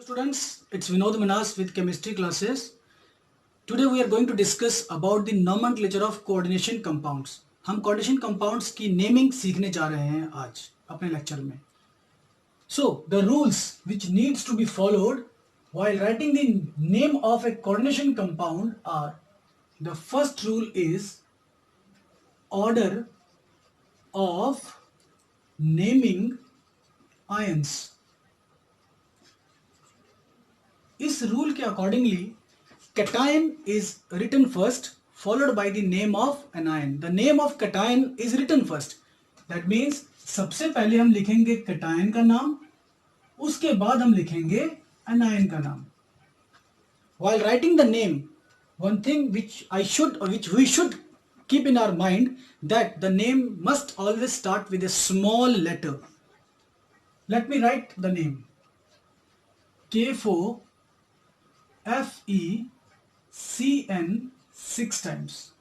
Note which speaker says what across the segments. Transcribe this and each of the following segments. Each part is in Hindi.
Speaker 1: Students, it's Vinod Manas with chemistry classes. Today we are going to discuss about the nomenclature of coordination compounds. हम coordination compounds की naming सीखने जा रहे हैं आज अपने lecture में. So the rules which needs to be followed while writing the name of a coordination compound are: the first rule is order of naming ions. इस रूल के accordingly cation is written first followed by the name of anion. The name of cation is written first. That means सबसे पहले हम लिखेंगे cation का नाम, उसके बाद हम लिखेंगे anion का नाम. While writing the name, one thing which we should keep in our mind, that the name must always start with a small letter. Let me write the name. K4 FeCN 6 times.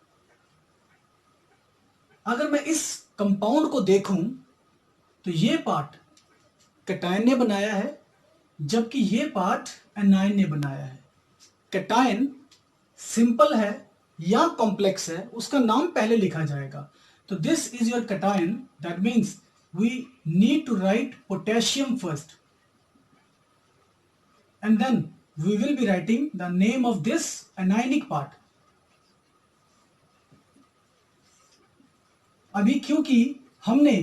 Speaker 1: अगर मैं इस कंपाउंड को देखूं तो ये पार्ट कैटायन ने बनाया है, जबकि ये पार्ट एनायन ने बनाया है. कैटायन सिंपल है या कॉम्प्लेक्स है, उसका नाम पहले लिखा जाएगा. तो this is your cation. That means we need to write potassium first and then we will be writing the name of this anionic part. अभी क्योंकि हमने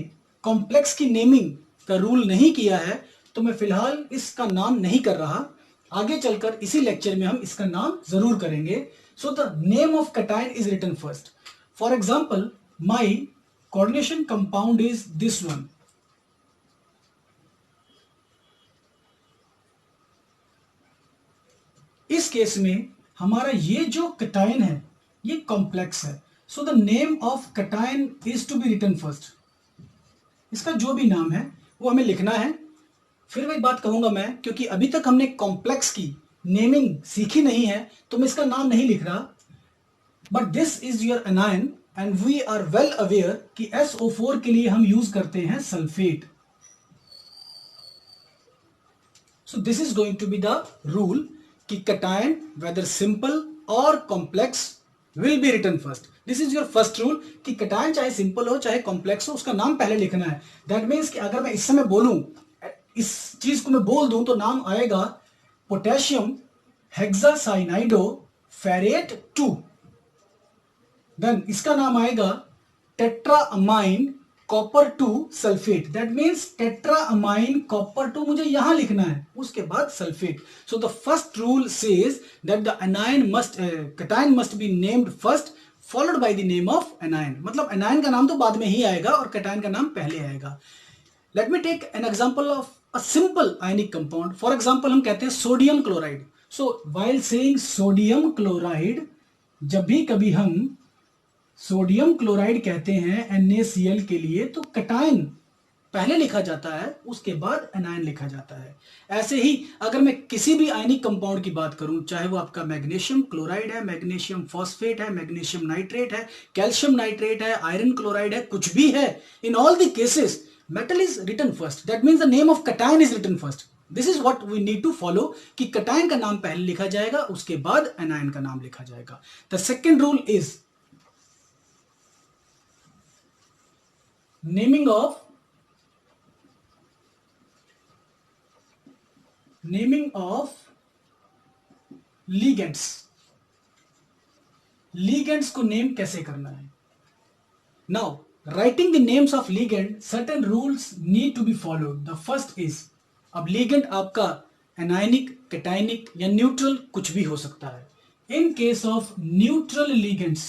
Speaker 1: कॉम्प्लेक्स की नेमिंग का रूल नहीं किया है, तो मैं फिलहाल इसका नाम नहीं कर रहा. आगे चलकर इसी लेक्चर में हम इसका नाम जरूर करेंगे. So the name of cation is written first. For example, my coordination compound is this one. इस केस में हमारा ये जो कैटायन है ये कॉम्प्लेक्स है. So the name of cation is to be written first. इसका जो भी नाम है वो हमें लिखना है. फिर वही बात कहूंगा मैं, क्योंकि अभी तक हमने कॉम्प्लेक्स की नेमिंग सीखी नहीं है, तो मैं इसका नाम नहीं लिख रहा. But this is your anion and we are well aware कि SO4 के लिए हम यूज करते हैं sulphate. So this is going to be the rule कि cation whether simple or complex will be written first. This is your first rule कि cation चाहे simple हो चाहे complex हो, उसका नाम पहले लिखना है. That means कि अगर मैं इस समय बोलूं, इस चीज को मैं बोल दूं, तो नाम आएगा पोटेशियम हेक्सासाइनाइडोफेरेट 2. देन इसका नाम आएगा tetraammine copper 2 sulphate. That means tetraammine copper 2 मुझे यहां लिखना है, उसके बाद sulphate. So the first rule says that the cation must be named first followed by the name of anion. मतलब एनायन का नाम तो बाद में ही आएगा और cation का नाम पहले आएगा. Let me take an example of a simple ionic compound. For example हम कहते हैं sodium chloride. So while saying sodium chloride, जब भी कभी हम सोडियम क्लोराइड कहते हैं NaCl के लिए, तो कैटायन पहले लिखा जाता है, उसके बाद एनायन लिखा जाता है. ऐसे ही अगर मैं किसी भी आयनिक कंपाउंड की बात करूं, चाहे वो आपका मैग्नीशियम क्लोराइड है, मैग्नीशियम फॉस्फेट है, मैग्नीशियम नाइट्रेट है, कैल्शियम नाइट्रेट है, आयरन क्लोराइड है, कुछ भी है, in all the cases metal is written first. That means the name of cation is written first. This is what we need to follow कि कैटायन का नाम पहले लिखा जाएगा, उसके बाद एनायन का नाम लिखा जाएगा. The second rule is naming of ligands. ligands को नेम कैसे करना है? Now writing the names of ligand, certain rules need to be followed. The first is, अब ligand आपका anionic, cationic या neutral कुछ भी हो सकता है. In case of neutral ligands,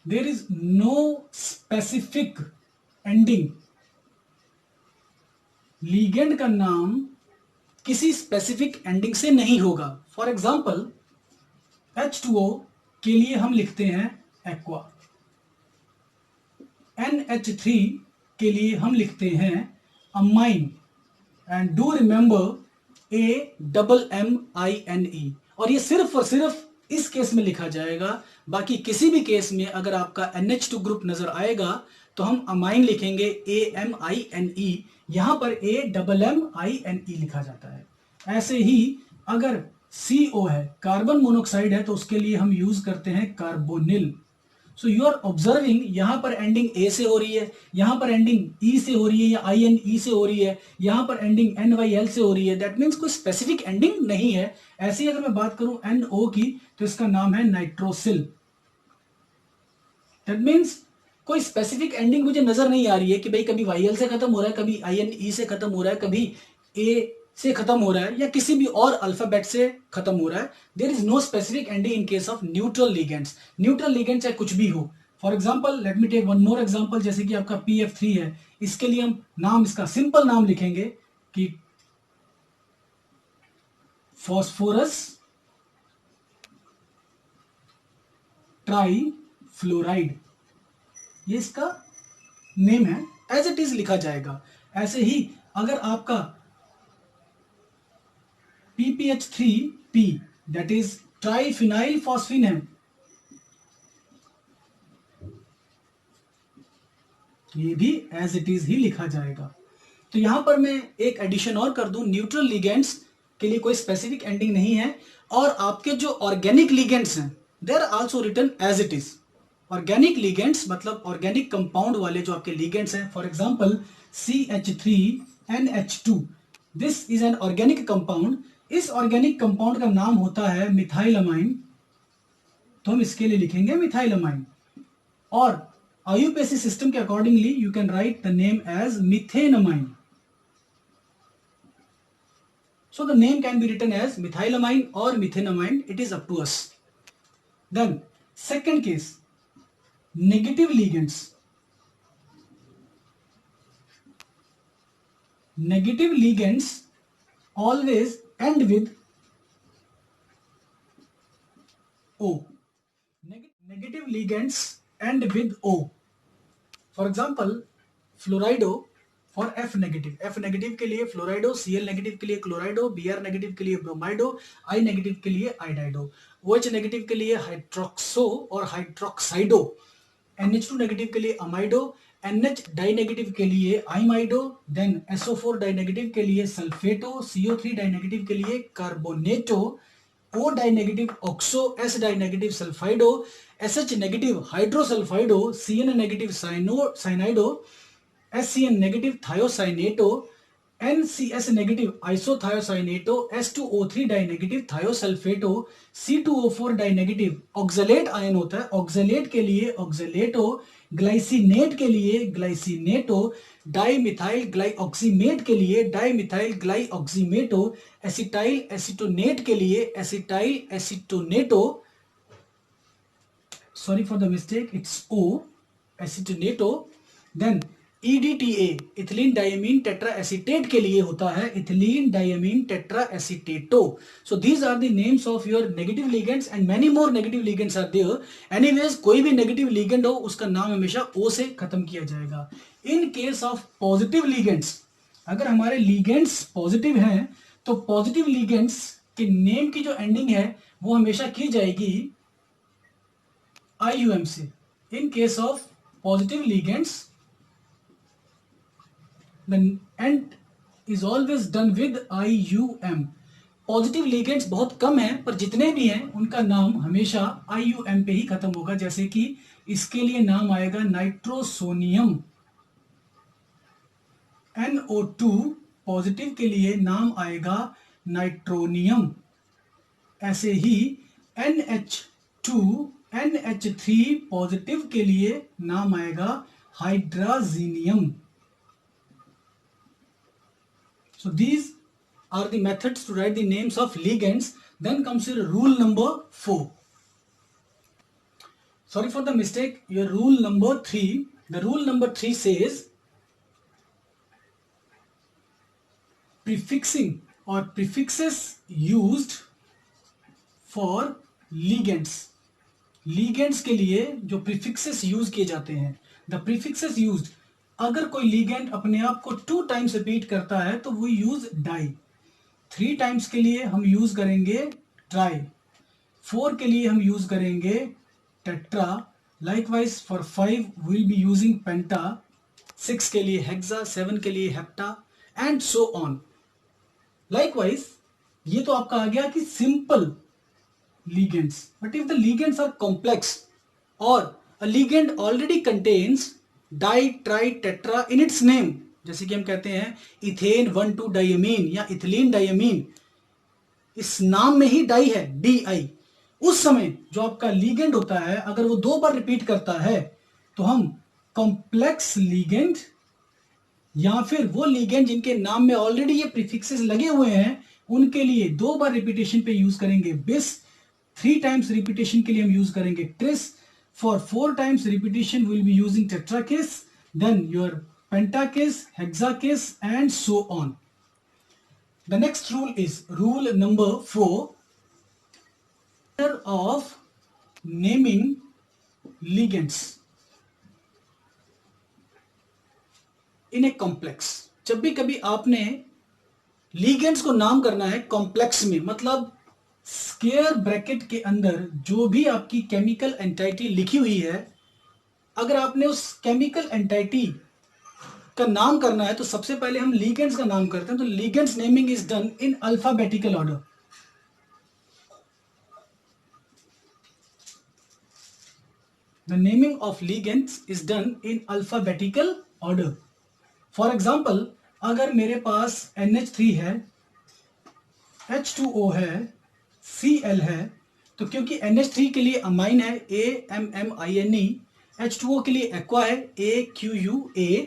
Speaker 1: there is no specific ending. ligand का नाम किसी स्पेसिफिक एंडिंग से नहीं होगा. फॉर एग्जाम्पल, H2O के लिए हम लिखते हैं एक्वा, NH3 के लिए हम लिखते हैं amine, and do remember AMMINE. और ये सिर्फ और सिर्फ इस केस में लिखा जाएगा. बाकी किसी भी केस में अगर आपका NH2 ग्रुप नजर आएगा तो हम अमाइन लिखेंगे AMINE. यहां पर AMMINE लिखा जाता है। ऐसे ही अगर CO है, कार्बन मोनोऑक्साइड है, तो उसके लिए हम यूज करते हैं carbonyl. So you are observing, यहां पर एंडिंग ए से हो रही है, यहां पर एंडिंग ई से हो रही है या INE से हो रही है, यहां पर एंडिंग NYL से हो रही है। दैट मीन्स कोई स्पेसिफिक एंडिंग नहीं है। ऐसे ही अगर मैं बात करूं NO की, तो इसका नाम है नाइट्रोसिल। दैट मीन्स कोई स्पेसिफिक एंडिंग मुझे नजर नहीं आ रही है कि भाई कभी YL से खत्म हो रहा है, कभी INE से खत्म हो रहा है, कभी A से खत्म हो रहा है, या किसी भी और अल्फाबेट से खत्म हो रहा है। There is no specific ending in case of neutral ligands. Neutral ligand चाहे कुछ भी हो। For example let me take one more example, जैसे कि आपका PF3 है, इसके लिए हम नाम, इसका सिंपल नाम लिखेंगे कि फॉस्फोरस ट्राईफ्लोराइड, ये इसका नेम है, एज इट इज लिखा जाएगा। ऐसे ही अगर आपका PPH3P that is triphenyl phosphine है, ये भी एज इट इज ही लिखा जाएगा। तो यहां पर मैं एक एडिशन और कर दूं, न्यूट्रल लिगेंड्स के लिए कोई स्पेसिफिक एंडिंग नहीं है, और आपके जो ऑर्गेनिक लिगेंड्स हैं they are also written as it is. Organic ligands मतलब ऑर्गेनिक कंपाउंड वाले जो आपके लिगेंड्स हैं, for example CH3NH2, this is an organic compound. इस ऑर्गेनिक कंपाउंड का नाम होता है मिथाइलमाइन, तो हम इसके लिए लिखेंगे मिथाइलमाइन। और IUPAC सिस्टम के accordingly you can write the name as methanamine. So the name can be written as methylamine or methenamine, it is up to us. Then second case, negative ligands. Negative ligands always end with O. Negative ligands end with O. For example, fluorido for F negative, F negative के लिए फ्लोराइडो, Cl नेगेटिव के लिए क्लोराइडो, Br नेगेटिव के लिए ब्रोमाइडो, I नेगेटिव के लिए आइडाइडो, OH नेगेटिव के लिए हाइड्रोक्सो और हाइड्रोक्साइडो, NH2 नेगेटिव के लिए अमाइडो, NH डाई नेगेटिव के लिए आइमाइडो, देन SO4 डाई नेगेटिव के लिए सल्फेटो, CO3 डाई नेगेटिव के लिए carbonato, O di negative oxo, S di negative sulphido, SH negative hydrosulphido, CN negative cyanido, SCN negative thiocyanato, NCS negative isothiocyanato, S2O3 di negative thiosulphato, C2O4 di negative oxalate ion होता है, ऑक्सलेट के लिए ऑक्सलेटो, ग्लाइसिनेट के लिए ग्लाइसिनेटो, डाई मिथाइल ग्लाइऑक्सीमेट के लिए dimethyl glyoximato, acetyl acetonate के लिए acetyl acetonato, sorry for the mistake, it's O, acetonato. Then EDTA ethylene diamine tetra acetate के लिए होता है ethylene diamine tetra acetato. So these are the names of your negative ligands and many more negative ligands are there. Anyways कोई भी नेगेटिव लिगेंड हो उसका नाम हमेशा O से खत्म किया जाएगा। इन केस ऑफ पॉजिटिव लिगेंड्स, अगर हमारे लिगेंड्स पॉजिटिव हैं तो पॉजिटिव लिगेंड्स के नेम की जो एंडिंग है वो हमेशा की जाएगी IUM से। इन case of positive ligands the end is always done with IUM। Positive ligands बहुत कम हैं, पर जितने भी हैं उनका नाम हमेशा IUM पे ही खत्म होगा। जैसे कि इसके लिए नाम आएगा नाइट्रोसोनियम, NO2 पॉजिटिव के लिए नाम आएगा नाइट्रोनियम। ऐसे ही NH2 NH3 पॉजिटिव के लिए नाम आएगा हाइड्राजीनियम। So these are the methods to write the names of ligands. Then comes your rule number 4. Sorry for the mistake, your rule number 3. The rule number 3 says prefixing or prefixes used for ligands. Ligands के लिए जो prefixes use किए जाते हैं, the prefixes used, अगर कोई लिगेंड अपने आप को 2 टाइम्स रिपीट करता है तो वो यूज डाई, 3 टाइम्स के लिए हम यूज करेंगे ट्राई, 4 के लिए हम यूज करेंगे tetra, likewise for 5 will be using penta, 6 के लिए हेक्सा, 7 के लिए hepta and so on. Likewise ये तो आपका आ गया कि simple ligands, but if the ligands are complex or a ligand already contains di tri tetra in its name, जैसे कि हम कहते हैं इथेन 1,2 डाइमीन या इथिलीन डाइमीन, इस नाम में ही डाई है, DI, उस समय जो आपका लीगेंड होता है अगर वो 2 बार रिपीट करता है तो हम कॉम्प्लेक्स लीगेंड या फिर वो लीगेंड जिनके नाम में ऑलरेडी ये प्रीफिक्सेस लगे हुए हैं उनके लिए 2 बार रिपीटेशन पे यूज करेंगे बिस, 3 टाइम्स रिपीटेशन के लिए हम यूज करेंगे tris, for 4 times repetition will be using tetrakis, then your pentakis, hexakis and so on. The next rule is rule number 4, of naming ligands in a complex। जब भी कभी आपने ligands को नाम करना है कॉम्प्लेक्स में, मतलब स्क्वायर ब्रैकेट के अंदर जो भी आपकी केमिकल एंटिटी लिखी हुई है, अगर आपने उस केमिकल एंटिटी का नाम करना है तो सबसे पहले हम ligands का नाम करते हैं। तो ligands naming is done in alphabetical order. The naming of ligands is done in alphabetical order. For example, अगर मेरे पास NH3 है, H2O है, Cl है, तो क्योंकि NH3 के लिए अमाइन है AMMINE, H2O के लिए एक्वा है AQUA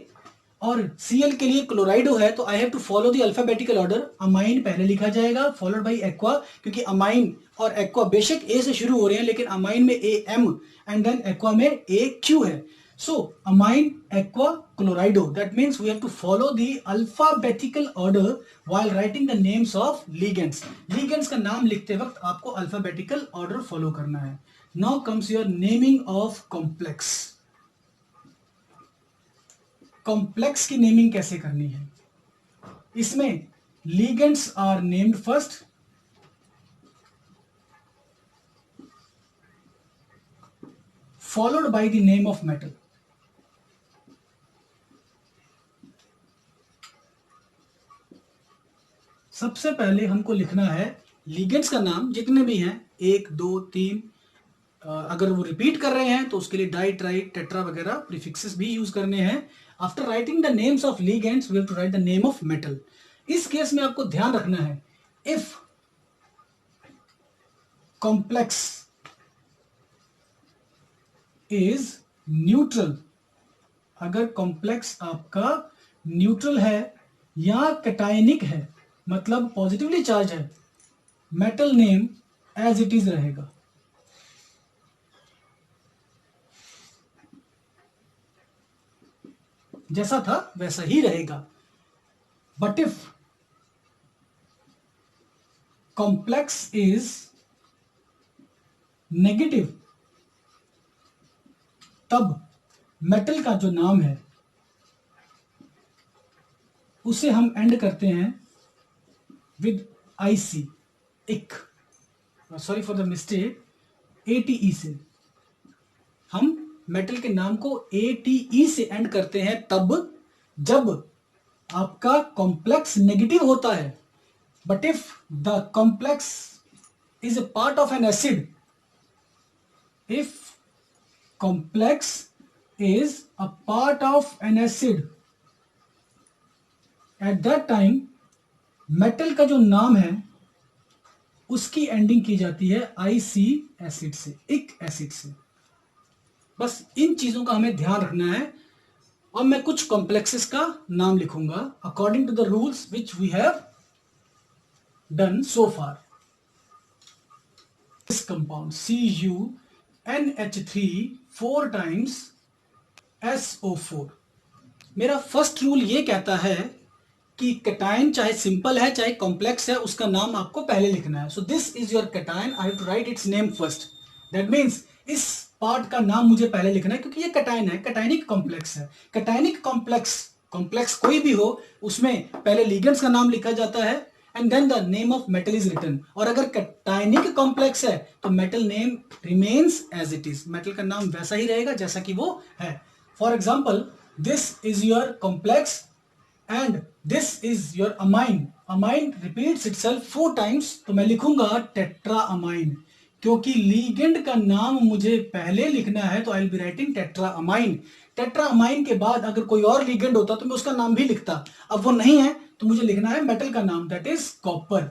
Speaker 1: और Cl के लिए क्लोराइडो है, तो I have to follow the alphabetical order. Amine पहले लिखा जाएगा फॉलोड बाई एक्वा, क्योंकि अमाइन और एक्वा बेशक ए से शुरू हो रहे हैं लेकिन अमाइन में AM एंड देन एक्वा में AQ है। So amine aqua chlorido, that means we have to follow the alphabetical order while writing the names of ligands. Ligands का नाम लिखते वक्त आपको अल्फाबेटिकल ऑर्डर फॉलो करना है। Now comes your naming of complex. Complex की नेमिंग कैसे करनी है? इसमें ligands are named first, followed by the name of metal। सबसे पहले हमको लिखना है लिगेंड्स का नाम, जितने भी हैं 1 2 3, अगर वो रिपीट कर रहे हैं तो उसके लिए डाई ट्राई टेट्रा वगैरह प्रीफिक्सेस भी यूज करने हैं। After writing the names of ligands we have to write the name of metal. इस केस में आपको ध्यान रखना है, इफ कॉम्प्लेक्स इज न्यूट्रल, अगर कॉम्प्लेक्स आपका न्यूट्रल है या कैटायनिक है, मतलब पॉजिटिवली चार्ज है, metal name as it is रहेगा। जैसा था वैसा ही रहेगा। But if complex is negative, तब मेटल का जो नाम है उसे हम एंड करते हैं विद IC, इक, sorry for the mistake, ATE से। हम मेटल के नाम को ATE से एंड करते हैं तब जब आपका कॉम्प्लेक्स नेगेटिव होता है। But if the complex is a part of an acid, if complex is a part of an acid, at that time metal का जो नाम है उसकी एंडिंग की जाती है IC एसिड से, इक एसिड से। बस इन चीजों का हमें ध्यान रखना है। और मैं कुछ कॉम्प्लेक्सेस का नाम लिखूंगा according to the rules which we have done so far. This compound CuNH3 4 times SO4। मेरा फर्स्ट रूल ये कहता है कि कैटायन चाहे सिंपल है चाहे कॉम्प्लेक्स है, उसका नाम आपको पहले लिखना है। So this is your cation, I have to write its name first. That means इस पार्ट का नाम मुझे पहले लिखना है क्योंकि ये कैटायन है, कैटायनिक कॉम्प्लेक्स है। कैटायनिक कॉम्प्लेक्स कोई भी हो उसमें पहले लिगेंड्स का नाम लिखा जाता है and then the name of metal is written. और अगर कैटायनिक कॉम्प्लेक्स है तो metal name remains as it is, metal का नाम वैसा ही रहेगा जैसा कि वो है। For example this is your complex and this is your amine. Amine repeats itself 4 times, तो मैं लिखूंगा टेट्रा अमाइन. क्योंकि लीगेंड का नाम मुझे पहले लिखना है तो I will be writing tetra amine. Tetra amine के बाद अगर कोई और लीगेंड होता तो मैं उसका नाम भी लिखता. अब वो नहीं है तो मुझे लिखना है मेटल का नाम, that is copper.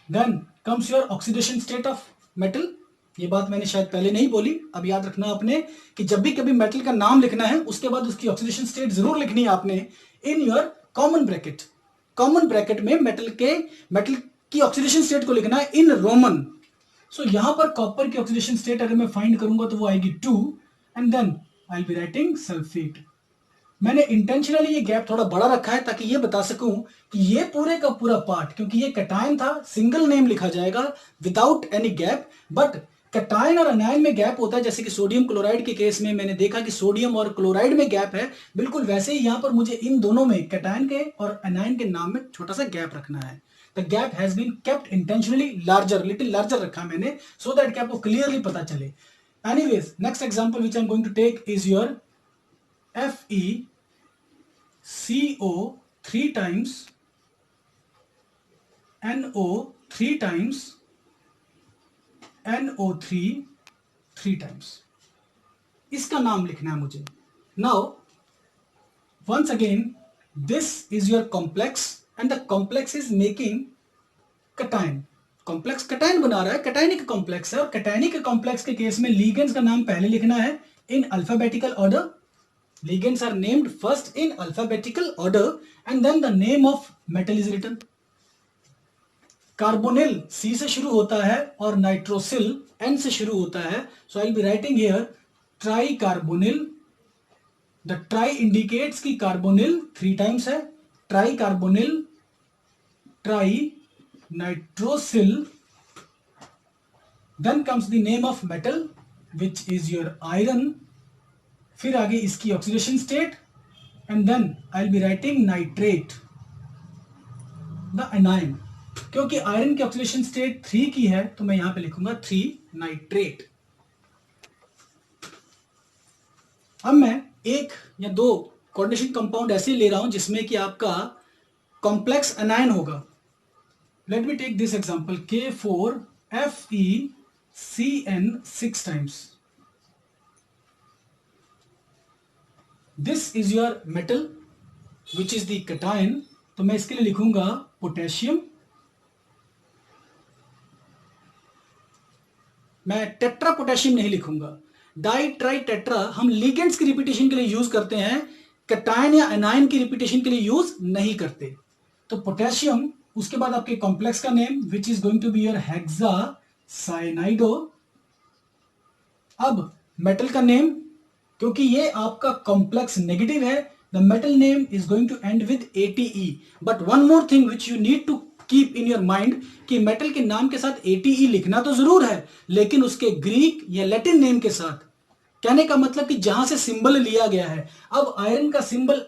Speaker 1: Then comes your oxidation state of metal. ये बात मैंने शायद पहले नहीं बोली, अब याद रखना आपने कि जब भी कभी मेटल का नाम लिखना है उसके बाद उसकी ऑक्सीडेशन स्टेट जरूर लिखनी है आपने in your common bracket. Common bracket में मेटल की ऑक्सीडेशन स्टेट को लिखना है इन रोमन. सो यहां पर कॉपर की ऑक्सीडेशन स्टेट अगर मैं फाइंड करूंगा तो वो आएगी 2 and then I will be writing sulphate. मैंने इंटेंशनली ये गैप थोड़ा बड़ा रखा है ताकि ये बता सकूं कि ये पूरे का पूरा पार्ट, क्योंकि ये कटायन था, सिंगल नेम लिखा जाएगा without any gap. But cation और अनायन में गैप होता है, जैसे कि सोडियम क्लोराइड के केस में मैंने देखा कि सोडियम और क्लोराइड में गैप है. बिल्कुल वैसे ही यहां पर मुझे इन दोनों में, कटायन के और अनायन के नाम में छोटा सा गैप रखना है. The gap has been kept intentionally larger, little larger रखा मैंने, सो दैट कि आपको क्लियरली पता चले. Anyways, next example which I am going to take is your FeCO 3 times, NO 3 times, NO3 3 times. इसका नाम लिखना है मुझे. Now once again this is your complex and the complex is making cation. Complex cation बना रहा है, कटायनिक कॉम्प्लेक्स है, और कटायनिक कॉम्प्लेक्स के केस में लीगेंड्स का नाम पहले लिखना है in alphabetical order. Ligands are named first in alphabetical order and then the name of metal is written. Carbonyl C से शुरू होता है और nitrosyl N से शुरू होता है. So I'll be writing here tricarbonyl. The tri indicates कि carbonyl 3 times है. Tricarbonyl, tri, nitrosyl. Then comes the name of metal which is your iron. फिर आगे इसकी oxidation state and then I will be writing nitrate, the anion. क्योंकि आयरन की ऑक्सीडेशन स्टेट 3 की है तो मैं यहां पे लिखूंगा 3 नाइट्रेट. अब मैं एक या दो कोऑर्डिनेशन कंपाउंड ऐसे ले रहा हूं जिसमें कि आपका कॉम्प्लेक्स एनायन होगा. Let me take this example K4FeCN 6 times. This is your metal which is the cation. तो मैं इसके लिए लिखूंगा पोटेशियम. मैं टेट्रा पोटेशियम नहीं लिखूंगा. डाई ट्राई टेट्रा हम लिगेंड्स की रिपीटेशन के लिए यूज करते हैं, कटायन या एनायन की रिपीटेशन के लिए यूज नहीं करते. तो पोटेशियम, उसके बाद आपके कॉम्प्लेक्स का name which is going to be your hexa cyanido. अब मेटल का नेम, क्योंकि ये आपका कॉम्प्लेक्स नेगेटिव है, the metal name is going to end with ATE. But one more thing which you need to keep in your mind कि मेटल के नाम के साथ ATE लिखना तो जरूर है, लेकिन उसके ग्रीक या लैटिन नेम के साथ. कहने का मतलब कि जहां से सिंबल लिया गया है. अब आयरन का सिंबल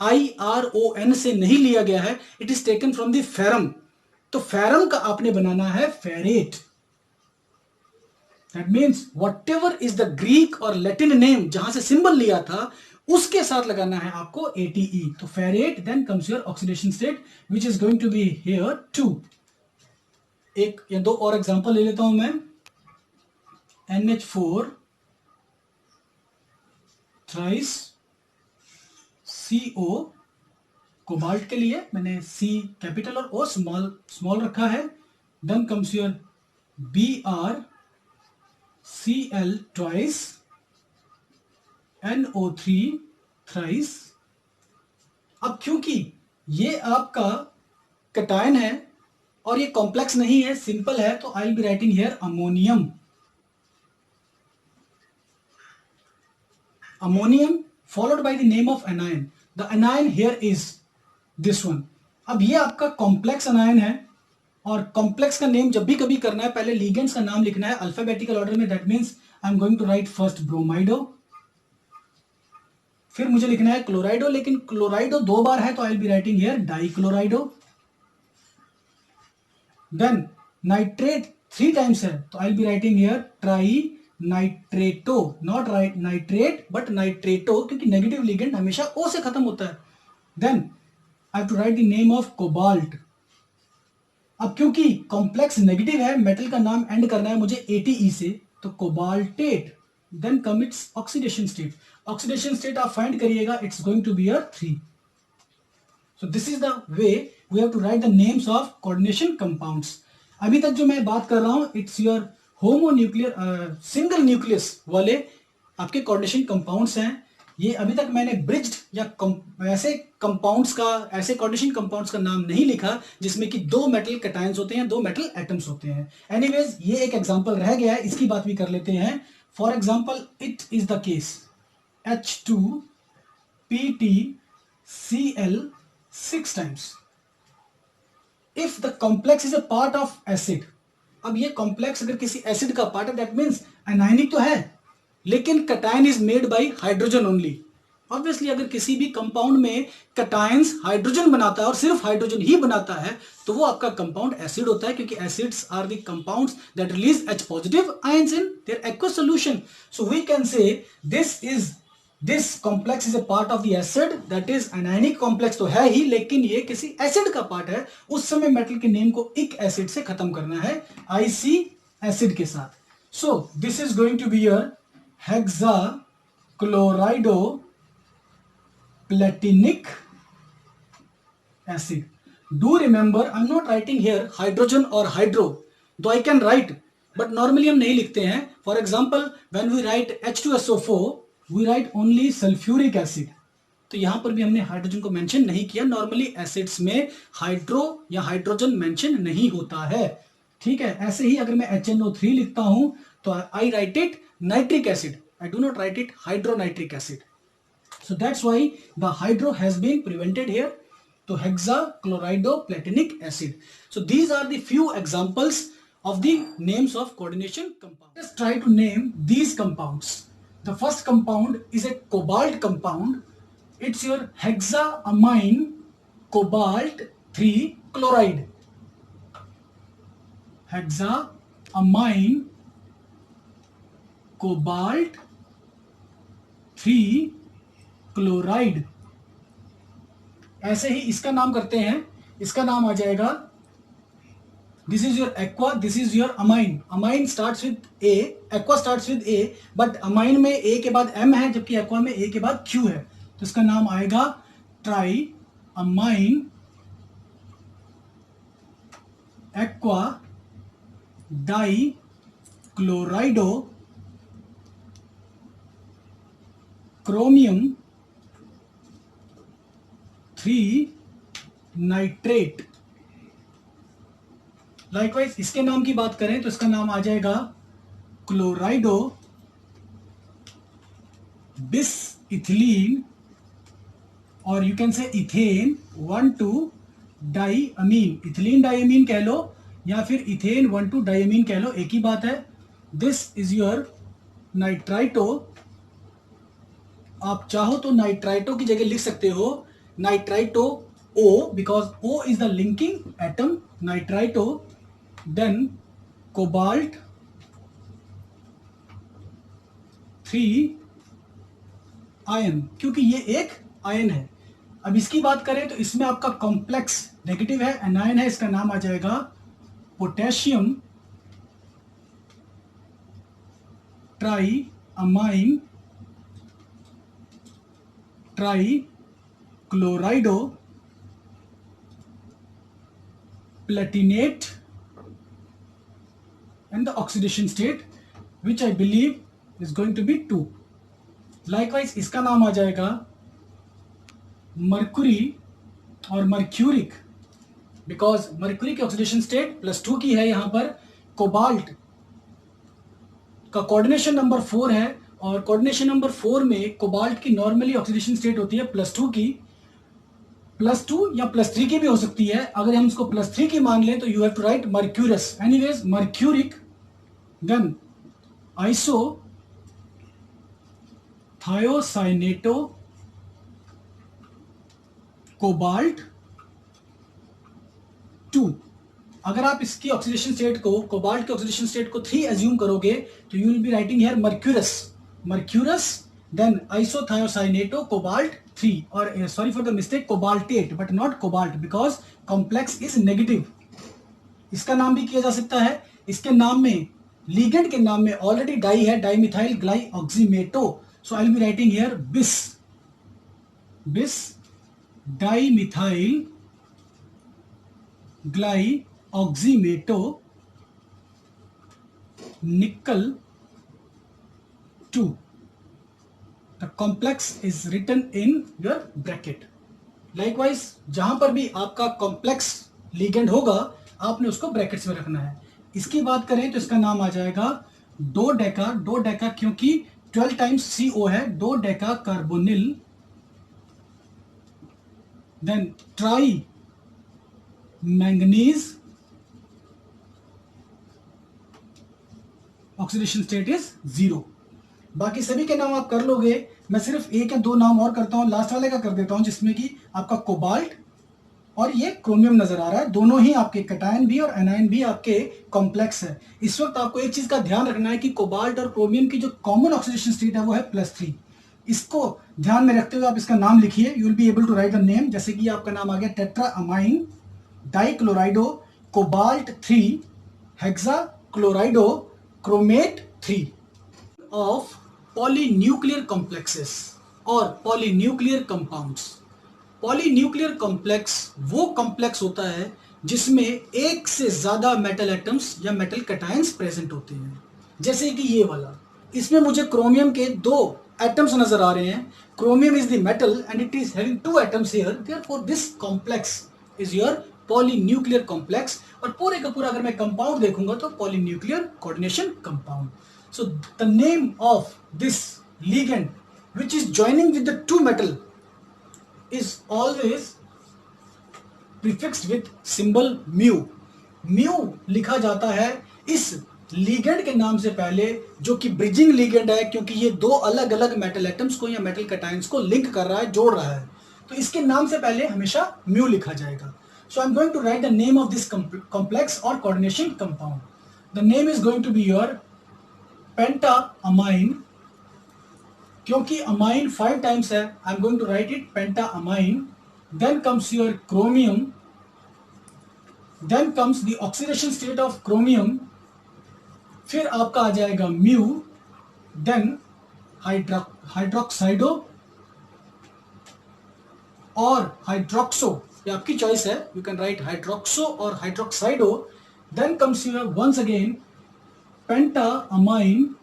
Speaker 1: FeIRON से नहीं लिया गया है, it is taken from the ferrum. तो फेरम का आपने बनाना है ferret. That means whatever is the Greek or Latin name जहां से सिंबल लिया था उसके साथ लगाना है आपको ATE. तो ferrate, then comes your oxidation state which is going to be here 2. एक या दो और एग्जांपल ले लेता हूं मैं. NH4 thrice CO, कोबाल्ट के लिए मैंने C कैपिटल और O स्मॉल रखा है. Then comes your Br Cl twice, NO3 thrice. अब क्योंकि ये आपका कटायन है और ये कॉम्प्लेक्स नहीं है, सिंपल है, तो I will be writing here ammonium. Ammonium followed by the name of anion. The anion here is this one. अब ये आपका कॉम्प्लेक्स एनायन है और कॉम्प्लेक्स का नेम जब भी कभी करना है पहले लीगेंड्स का नाम लिखना है अल्फाबेटिकल ऑर्डर में. That means I am going to write first bromido, फिर मुझे लिखना है क्लोराइडो, लेकिन क्लोराइडो 2 बार है तो I will be writing here dichlorido. Then nitrate 3 times है तो I will be writing here tri nitrato, not write nitrate but nitrato, क्योंकि नेगेटिव लिगेंड हमेशा ओ से खत्म होता है. Then I have to write the name of cobalt. अब क्योंकि कॉम्प्लेक्स नेगेटिव है, मेटल का नाम एंड करना है मुझे एटीई से, तो cobaltate. Then come its oxidation state. Oxidation state आप फाइंड करिएगा, it's going to be a 3. So this is the way we have to write the names of coordination compounds. अभी तक जो मैं बात कर रहा हूं, it's your homonuclear single nucleus वाले आपके कोऑर्डिनेशन कंपाउंड्स हैं. ये अभी तक मैंने ब्रिज्ड या ऐसे कंपाउंड्स का, ऐसे कोऑर्डिनेशन कंपाउंड्स का नाम नहीं लिखा जिसमें कि 2 मेटल कैटायंस होते हैं, 2 मेटल एटम्स होते हैं. एनीवेज ये एक एग्जांपल रह गया है, इसकी बात भी कर लेते हैं. For example it is the case H2PtCl 6 times. If the complex is a part of acid, अब ये कॉम्प्लेक्स अगर किसी एसिड का पार्ट है, दैट मीन्स एनायनिक तो है, लेकिन cation is made by hydrogen only. Obviously अगर किसी भी कंपाउंड में कटायंस हाइड्रोजन बनाता है और सिर्फ हाइड्रोजन ही बनाता है, तो वो आपका कंपाउंड एसिड होता है, क्योंकि acids are the compounds that release H positive ions in their aqueous solution. So we can say this complex is a part of the acid, that is anionic complex तो है ही, लेकिन ये किसी एसिड का पार्ट है. उस समय मेटल के नेम को इक एसिड से खत्म करना है, IC एसिड के साथ. So this is going to be your hexachloroidoplatinic acid. Do remember, I'm not writing here hydrogen or hydro, though I can write, but normally हम नहीं लिखते हैं. For example, when we write H2SO4, we write only sulfuric acid. तो यहां पर भी हमने हाइड्रोजन को मेंशन नहीं किया. नॉर्मली एसिड्स में हाइड्रो या हाइड्रोजन मेंशन नहीं होता है. ठीक है, ऐसे ही अगर मैं HNO3 लिखता हूं तो I write it nitric acid, I do not write it hydronitric acid. So that's why the hydro has been prevented here. So hexachloridoplatinic acid. So these are the few examples of the names of coordination compounds. Let's try to name these compounds. The first compound is a cobalt compound. It's your hexaamine cobalt 3 chloride. Hexaamine cobalt 3 chloride. ऐसे ही इसका नाम करते हैं, इसका नाम आ जाएगा, this is your aqua, this is your amine. Amine starts with A, aqua starts with A, but amine में ए के बाद एम है, जबकि एक्वा में ए के बाद क्यू है, तो इसका नाम आएगा try amine aqua die क्लोराइडो chromium 3 nitrate. Likewise इसके नाम की बात करें तो इसका नाम आ जाएगा क्लोराइडो बिस इथिलीन, और you can say ethane 1,2 diamine. Ethylene diamine कह लो या फिर इथेन 1,2 डाईअमीन कह लो, एक ही बात है. This is your nitrito. आप चाहो तो नाइट्राइटो की जगह लिख सकते हो nitrito O, because O is the linking atom, nitrito. Then cobalt 3 ion, क्योंकि ये एक आयन है. अब इसकी बात करें तो इसमें आपका कॉम्प्लेक्स नेगेटिव है, एनायन है, इसका नाम आ जाएगा potassium try amine try क्लोराइडो platinate, and the oxidation state which I believe is going to be 2. Likewise इसका नाम आ जाएगा मर्क्यूरी और मर्क्यूरिक, बिकॉज मर्क्यूरी की ऑक्सीडेशन स्टेट +2 की है. यहां पर कोबाल्ट का कोऑर्डिनेशन नंबर 4 है, और कोऑर्डिनेशन नंबर 4 में कोबाल्ट की नॉर्मली ऑक्सीडेशन स्टेट होती है +2 की. +2 या +3 की भी हो सकती है. अगर हम इसको +3 की मान लें तो you have to write mercurous. Anyways mercuric, then iso thiocyanato cobalt 2. अगर आप इसकी ऑक्सीडेशन स्टेट को, कोबाल्ट के ऑक्सीडेशन स्टेट को 3 एज्यूम करोगे तो you will be writing here mercurous, then isothiocyanato cobalt 3, और sorry for the mistake, cobaltate but not cobalt because complex is negative. इसका नाम भी किया जा सकता है, इसके नाम में, लिगेंड के नाम में ऑलरेडी डाई है, dimethyl glyoximato, so I will be writing here bis dimethyl glyoximato nickel 2। The complex is written in your bracket. Likewise जहां पर भी आपका कॉम्प्लेक्स लिगेंड होगा आपने उसको ब्रैकेट्स में रखना है। इसकी बात करें तो इसका नाम आ जाएगा दो डेका क्योंकि 12 टाइम्स CO है, दो deca carbonyl, then tri manganese, oxidation state is 0। बाकी सभी के नाम आप कर लोगे, मैं सिर्फ एक या दो नाम और करता हूं, लास्ट वाले का कर देता हूं जिसमें कि आपका कोबाल्ट और ये क्रोमियम नजर आ रहा है, दोनों ही आपके कैटायन भी और एनायन भी आपके कॉम्प्लेक्स है। इस वक्त आपको एक चीज का ध्यान रखना है कि कोबाल्ट और क्रोमियम की जो कॉमन ऑक्सीडेशन स्टेट है वो है +3। इसको ध्यान में रखते हुए आप इसका नाम लिखिए, you will be able to write the name. जैसे कि आपका नाम आ गया tetra amine dichlorido cobalt 3 hexa chlorido chromate 3 of polynuclear complexes और पॉलीन्यूक्लियर कंपाउंड्स। पॉलीन्यूक्लियर कॉम्प्लेक्स वो कॉम्प्लेक्स होता है जिसमें एक से ज्यादा मेटल एटम्स या मेटल कैटायंस प्रेजेंट होते हैं, जैसे कि ये वाला, इसमें मुझे क्रोमियम के 2 एटम्स नजर आ रहे हैं। Chromium is the metal and it is having 2 atoms here, therefore this complex is your polynuclear complex. और पूरे का पूरा अगर मैं कंपाउंड देखूंगा तो polynuclear coordination compound. So the name of this ligand which is joining with the 2 metal is always prefixed with symbol mu। mu लिखा जाता है इस लिगेंड के नाम से पहले जो कि ब्रिजिंग लिगेंड है, क्योंकि ये 2 अलग अलग मेटल एटम्स को या मेटल कैटायंस को लिंक कर रहा है, जोड़ रहा है, तो इसके नाम से पहले हमेशा mu लिखा जाएगा। So I am going to write the name of this complex और coordination compound. The name is going to be your penta amine, क्योंकि अमाइन 5 टाइम्स है, I am going to write it penta amine. Then comes your chromium, then comes the oxidation state of chromium, फिर आपका आ जाएगा म्यू, देन हाइड्रोक्साइडो और हाइड्रोक्सो, ये आपकी चॉइस है, यू कैन राइट हाइड्रोक्सो और hydroxido. Then comes your once again penta amine,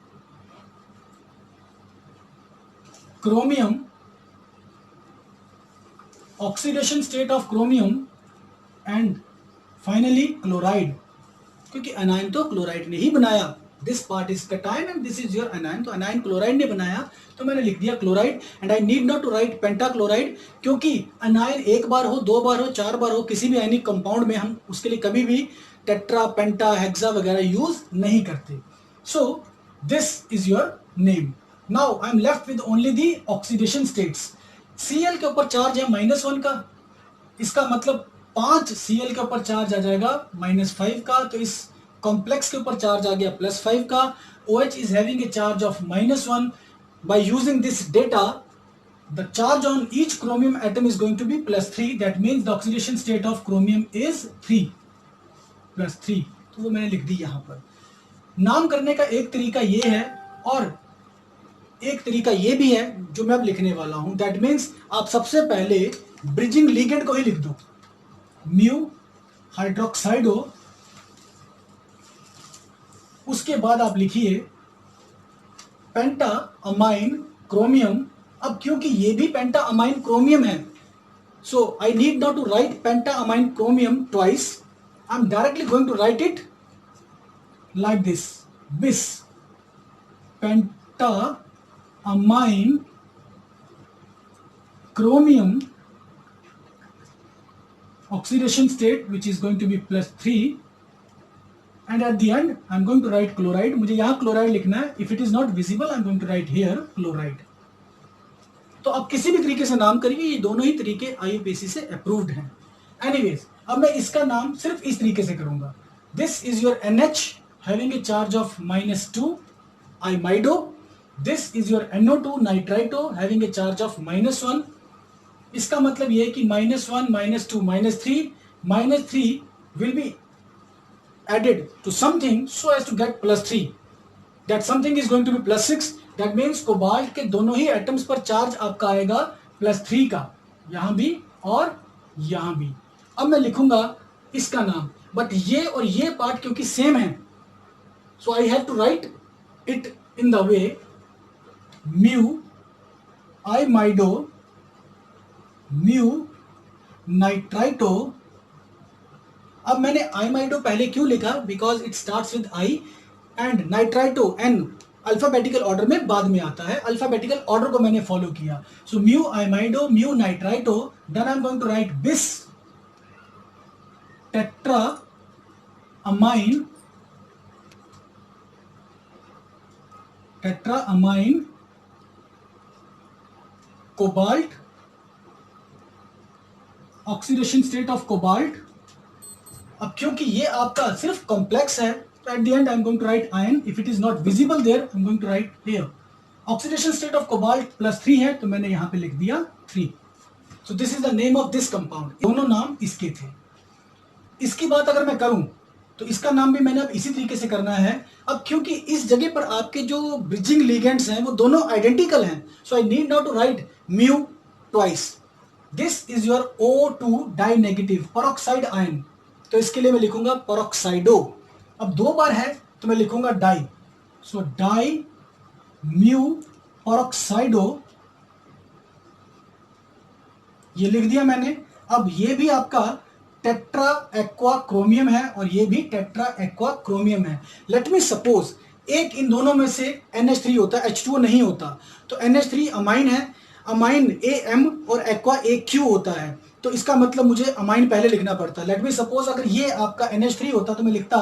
Speaker 1: chromium, oxidation state of chromium and finally chloride, क्योंकि anion तो chloride ने ही बनाया, this part is cation and this is your anion, तो anion chloride ने बनाया तो मैंने लिख दिया chloride and I need not to write pentachloride, क्योंकि anion एक बार हो, 2 बार हो, 4 बार हो, किसी भी आयनिक कंपाउंड में हम उसके लिए कभी भी टेट्रा, पेंटा, हेक्सा वगैरह यूज नहीं करते। So this is your name। Now I am left with only the oxidation states। Cl के ऊपर चार्ज है -1 का, इसका मतलब 5 Cl के ऊपर चार्ज आ जाएगा -5 का, तो इस कॉम्प्लेक्स के ऊपर चार्ज आ गया +5 का। OH is having a charge of -1। By using this data, the charge on each chromium atom is going to be +3। That means the oxidation state of chromium is 3 +3। तो वो मैंने लिख दी यहाँ पर। नाम करने का एक तरीका ये है और एक तरीका ये भी है जो मैं अब लिखने वाला हूं। दैट मीन्स आप सबसे पहले ब्रिजिंग लिगेंड को ही लिख दो, म्यू हाइड्रोक्साइडो, उसके बाद आप लिखिए पेंटा अमाइन क्रोमियम। अब क्योंकि ये भी पेंटा अमाइन क्रोमियम है, so I need not to write penta amine chromium twice, I am directly going to write it like this, bis penta amine chromium oxidation state which is going to be +3 and at the end I am going to write chloride। मुझे यहाँ chloride लिखना है, if it is not visible I am going to write here chloride। तो आप किसी भी तरीके से नाम करिए, ये दोनों ही तरीके IUPAC से अप्रूव्ड हैं। एनीवेज अब मैं इसका नाम सिर्फ इस तरीके से करूंगा, this is your NH having a charge of -2 imido, this is your NO2 nitrito having a charge of -1। इसका मतलब यह है कि -1 -2 -3 will be added to something so as to get +3, that something is going to be +6, that means cobalt के दोनों ही एटम्स पर चार्ज आपका आएगा +3 का, यहां भी और यहां भी। अब मैं लिखूंगा इसका नाम, बट ये और ये पार्ट क्योंकि सेम है, so I have to write it in the way mu imido mu nitrito. अब मैंने आइमाइडो पहले क्यों लिखा, because it starts with I, and nitrito N alphabetical order में बाद में आता है, अल्फाबेटिकल ऑर्डर को मैंने फॉलो किया। So mu imido mu nitrito, then I am going to write bis tetra amine cobalt, oxidation state of cobalt. अब क्योंकि ये आपका सिर्फ कॉम्प्लेक्स है, तो at the end I am going to write ion, if it is not visible there I am going to write here. Oxidation state of cobalt +3 है, तो मैंने यहां पे लिख दिया 3। So this is the name of this compound, दोनों नाम इसके थे। इसकी बात अगर मैं करूं तो इसका नाम भी मैंने अब इसी तरीके से करना है। अब क्योंकि इस जगह पर आपके जो ब्रिजिंग लिगेंड्स हैं वो दोनों आइडेंटिकल हैं, so I need not to write mu twice. This is your O2 di negative peroxide ion, तो इसके लिए मैं लिखूंगा परऑक्साइडो। अब 2 बार है तो मैं लिखूंगा डाई, सो डाई म्यू परऑक्साइडो, ये लिख दिया मैंने। अब ये भी आपका टेट्रा एक्वा क्रोमियम है और ये भी टेट्रा एक्वा क्रोमियम है। लेट मी सपोज एक इन दोनों में से NH3 होता है, H2O नहीं होता, तो NH3 अमाइन है, अमाइन AM और एक्वा AQ होता है, तो इसका मतलब मुझे अमाइन पहले लिखना पड़ता है। लेट मी सपोज अगर ये आपका NH3 होता तो मैं लिखता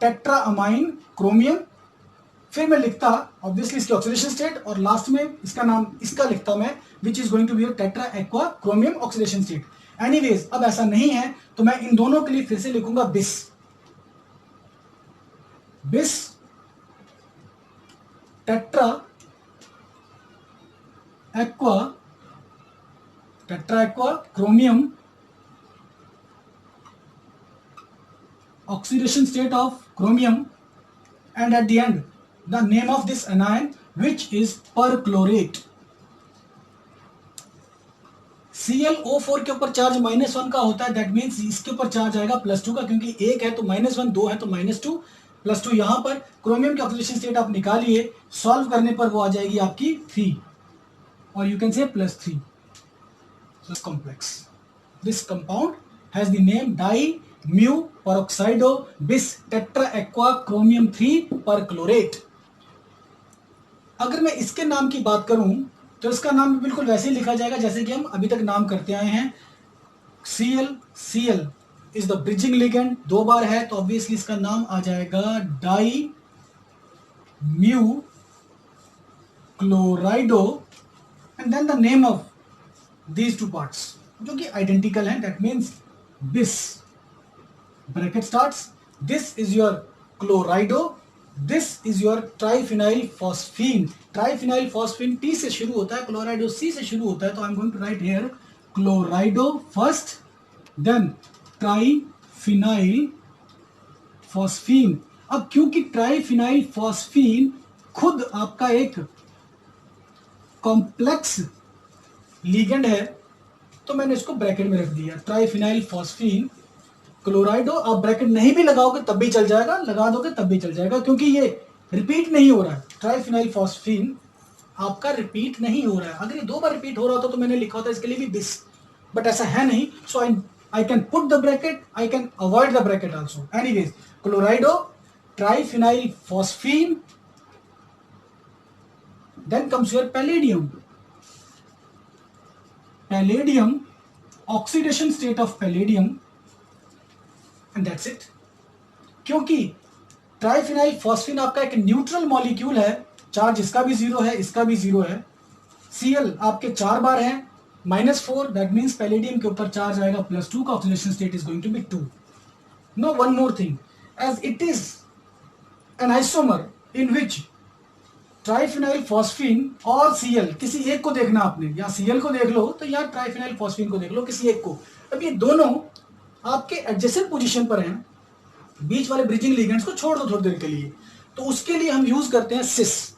Speaker 1: टेट्रा अमाइन क्रोमियम, फिर मैं लिखता ऑब्वियसली इसकी ऑक्सीडेशन स्टेट, और लास्ट में इसका नाम इसका लिखता मैं, which is going to be tetra aqua chromium oxidation state. Anyways अब ऐसा नहीं है, तो मैं इन दोनों के लिए फिर से लिखूंगा बिस tetra aqua chromium oxidation state of chromium, and at the end the name of this anion, which is perchlorate। ClO4 के ऊपर चार्ज -1 का होता है, दैट मीन्स इसके ऊपर चार्ज आएगा +2 का, क्योंकि 1 है तो -1, 2 है तो -2, +2 यहां पर। क्रोमियम की ऑक्सीडेशन स्टेट आप निकालिए, सॉल्व करने पर वो आ जाएगी आपकी 3, और यू कैन से +3। So complex, this compound has the name di mu peroxido bis tetra aqua chromium 3 perchlorate। अगर मैं इसके नाम की बात करूं तो इसका नाम भी बिल्कुल वैसे ही लिखा जाएगा जैसे कि हम अभी तक नाम करते आए हैं। Cl is the bridging ligand, 2 बार है तो ऑब्वियसली इसका नाम आ जाएगा di mu chlorido, and then the name of these 2 parts जो कि आइडेंटिकल हैं, that means bis bracket starts, this is your chlorido, this is your triphenyl phosphine. Triphenyl phosphine T से शुरू होता है, क्लोराइडो C से शुरू होता है, तो I am going to write here chlorido first, then triphenyl phosphine. अब क्योंकि ट्राइफिनाइल फॉस्फीन खुद आपका एक कॉम्प्लेक्स लीगेंड है, तो मैंने इसको ब्रैकेट में रख दिया, ट्राइफिनाइल फॉस्फीन क्लोराइडो। आप ब्रैकेट नहीं भी लगाओगे तब भी चल जाएगा, लगा दोगे तब भी चल जाएगा, क्योंकि ये रिपीट नहीं हो रहा है। ट्राइफिनाइल फॉस्फीन आपका रिपीट नहीं हो रहा है। अगर ये 2 बार रिपीट हो रहा होता तो मैंने लिखा होता इसके लिए भी बिस, बट ऐसा है नहीं, so I can put the bracket, I can avoid the bracket also. Anyways chlorido triphenyl phosphine, then comes your palladium. Palladium, oxidation state of palladium, and that's it. क्योंकि ट्राइफिनाइल फॉस्फीन आपका एक न्यूट्रल मॉलिक्यूल है, चार्ज इसका भी 0 है, इसका भी 0 है। Cl आपके 4 बार हैं, -4, दैट मीन्स पैलेडियम के ऊपर चार्ज आएगा +2 का oxidation state is going to be 2. No one more thing, as it is an isomer in which triphenyl phosphine और Cl, किसी एक को देखना आपने, या Cl को देख लो तो या ट्राइफिनाइल फॉस्फीन को देख लो, किसी एक को. अब ये दोनों आपके एडजेसेंट पोजीशन पर हैं, बीच वाले ब्रिजिंग लिगेंड्स को छोड़ दो थोड़ी देर के लिए, तो उसके लिए हम यूज करते हैं cis.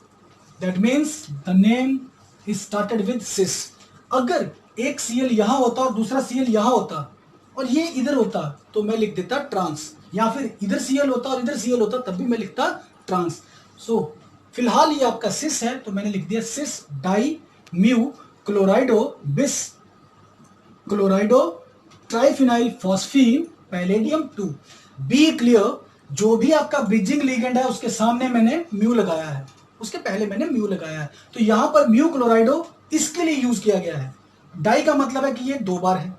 Speaker 1: That means the name is started with cis. अगर एक Cl यहां होता और दूसरा Cl यहां होता और ये इधर होता तो मैं लिख देता ट्रांस, या फिर इधर Cl होता और इधर Cl होता तब भी मैं लिखता ट्रांस. सो फिलहाल ये आपका सिस है तो मैंने लिख दिया सिस die mu chlorido bis chlorido triphenyl phosphine palladium 2. Be clear, जो भी आपका ब्रिजिंग लिगेंड है उसके सामने मैंने म्यू लगाया है, उसके पहले मैंने म्यू लगाया है. तो यहां पर म्यू क्लोराइडो इसके लिए यूज किया गया है. डाई का मतलब है कि ये 2 बार है,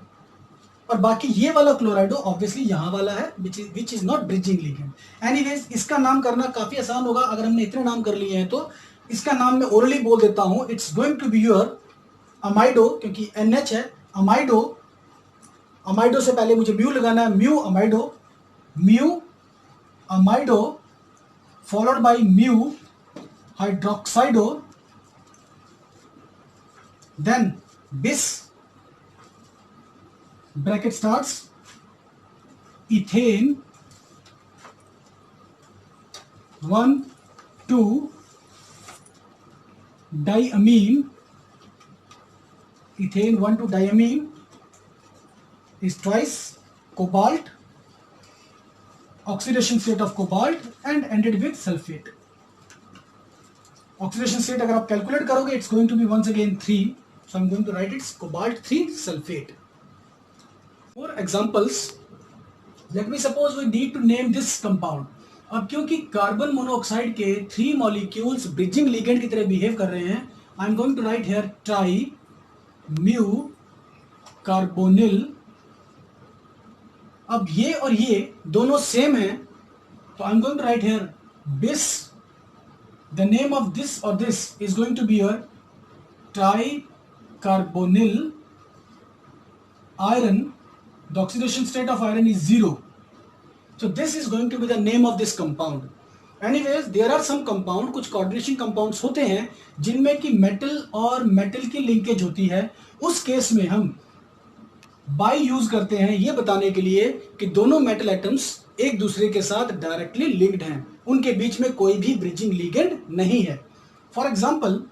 Speaker 1: और बाकी ये वाला क्लोराइडो ऑब्वियसली यहां वाला है which is not bridging ligand. Anyways, इसका नाम करना काफी आसान होगा अगर हमने इतने नाम कर लिए हैं. तो इसका नाम मैं ओरली बोल देता हूं. It's going to be your amido, क्योंकि NH है. अमाइडो, अमाइडो से पहले मुझे म्यू लगाना है. Mu amido followed by mu hydroxido, then bis bracket starts ethane 1,2 diamine. Ethane 1,2 diamine is twice cobalt, oxidation state of cobalt and ended with sulfate. Oxidation state अगर आप कैलकुलेट करोगे it's going to be once again 3, so I'm going to write it's cobalt 3 sulfate. For examples, let me suppose we need to name this compound. अब क्योंकि कार्बन मोनोऑक्साइड के 3 मॉलिक्यूल्स ब्रिजिंग लिगेंड की तरह बिहेव कर रहे हैं, I am going to write here tri mu carbonyl. अब ये और ये दोनों सेम हैं, तो I am going to write here bis. The name of this और this is going to be your tri carbonyl iron. The oxidation state of iron is 0. So this is going to be the name of this compound. Anyways, there are some compound, कुछ coordination compounds होते हैं जिनमें कि मेटल और मेटल की लिंकेज होती है. उस केस में हम बाई यूज करते हैं ये बताने के लिए कि दोनों मेटल एटम्स एक दूसरे के साथ डायरेक्टली लिंक्ड हैं, उनके बीच में कोई भी ब्रिजिंग लिगेंड नहीं है. For example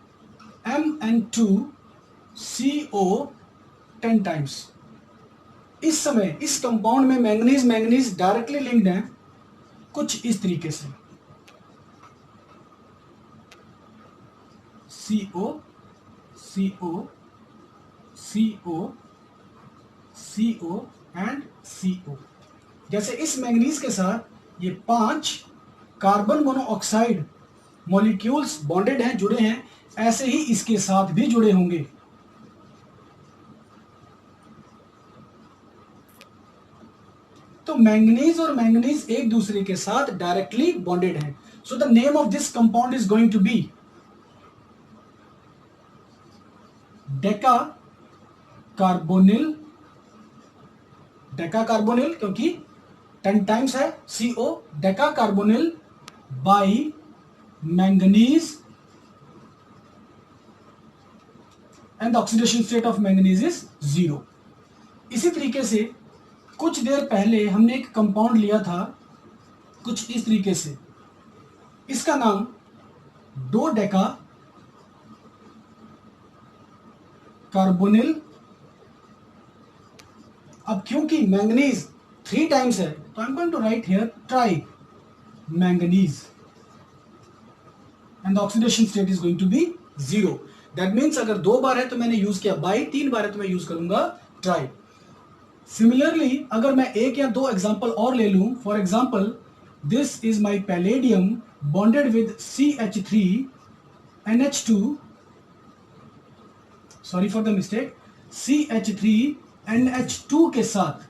Speaker 1: Mn2CO 10 times. इस समय इस कंपाउंड में मैंगनीज डायरेक्टली लिंक्ड हैं कुछ इस तरीके से. CO CO CO CO and CO. जैसे इस मैंगनीज के साथ ये 5 कार्बन मोनोऑक्साइड मॉलिक्यूल्स बॉन्डेड हैं, जुड़े हैं, ऐसे ही इसके साथ भी जुड़े होंगे. तो मैंगनीज और मैंगनीज एक दूसरे के साथ डायरेक्टली बॉन्डेड हैं. So the name of this compound is going to be deca carbonyl. Deca carbonyl क्योंकि 10 टाइम्स है CO. Deca carbonyl bi manganese and the oxidation state of manganese is 0. इसी तरीके से कुछ देर पहले हमने एक कंपाउंड लिया था कुछ इस तरीके से. इसका नाम 2 डेका कार्बोनिल. अब क्योंकि मैंगनीज 3 टाइम्स है तो I am going to write here tri manganese and the oxidation state is going to be 0. That means अगर 2 बार है तो मैंने यूज किया बाई, 3 बार है तो मैं यूज करूंगा ट्राई. सिमिलरली अगर मैं एक या 2 एग्जाम्पल और ले लूं, for example this is my palladium bonded with CH3 NH2, sorry for the mistake, CH3 NH2 के साथ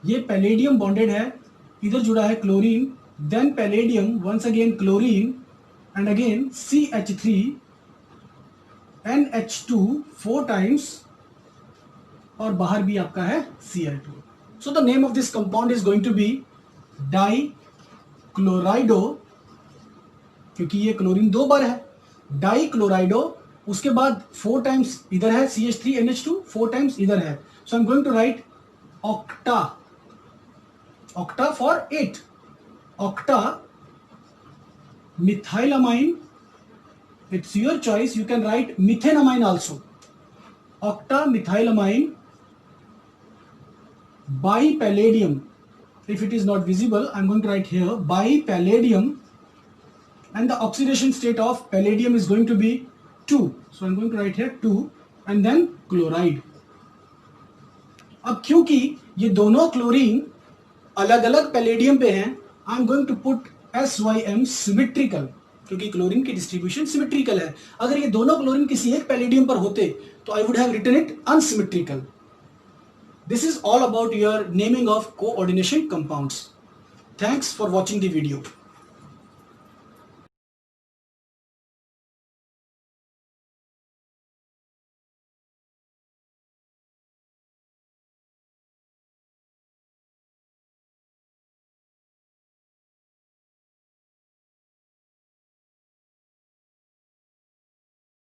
Speaker 1: ये पैलेडियम बॉन्डेड है, इधर जुड़ा है chlorine, then palladium once again chlorine and again CH3 NH2 4 times और बाहर भी आपका है Cl2। So the name of this compound is going to be dichlorido, क्योंकि ये क्लोरीन 2 बार है, डाइक्लोराइडो। उसके बाद 4 टाइम्स इधर है CH3NH2, 4 टाइम्स इधर है। So I am going to write octa, octa for 8, octa methylamine. It's your choice, you can write methenamine also. Octamethylamine bipalladium. If it is not visible, I'm going to write here bipalladium, and the oxidation state of palladium is going to be 2. So I'm going to write here 2 and then chloride. अब क्योंकि ये दोनों क्लोरीन अलग अलग पैलेडियम पे हैं, I am going to put SYM symmetrical, क्योंकि क्लोरीन की डिस्ट्रीब्यूशन सिमेट्रिकल है। अगर ये दोनों क्लोरीन किसी एक पैलेडियम पर होते तो I would have written it unsymmetrical. This is all about your naming of coordination compounds. Thanks for watching the video.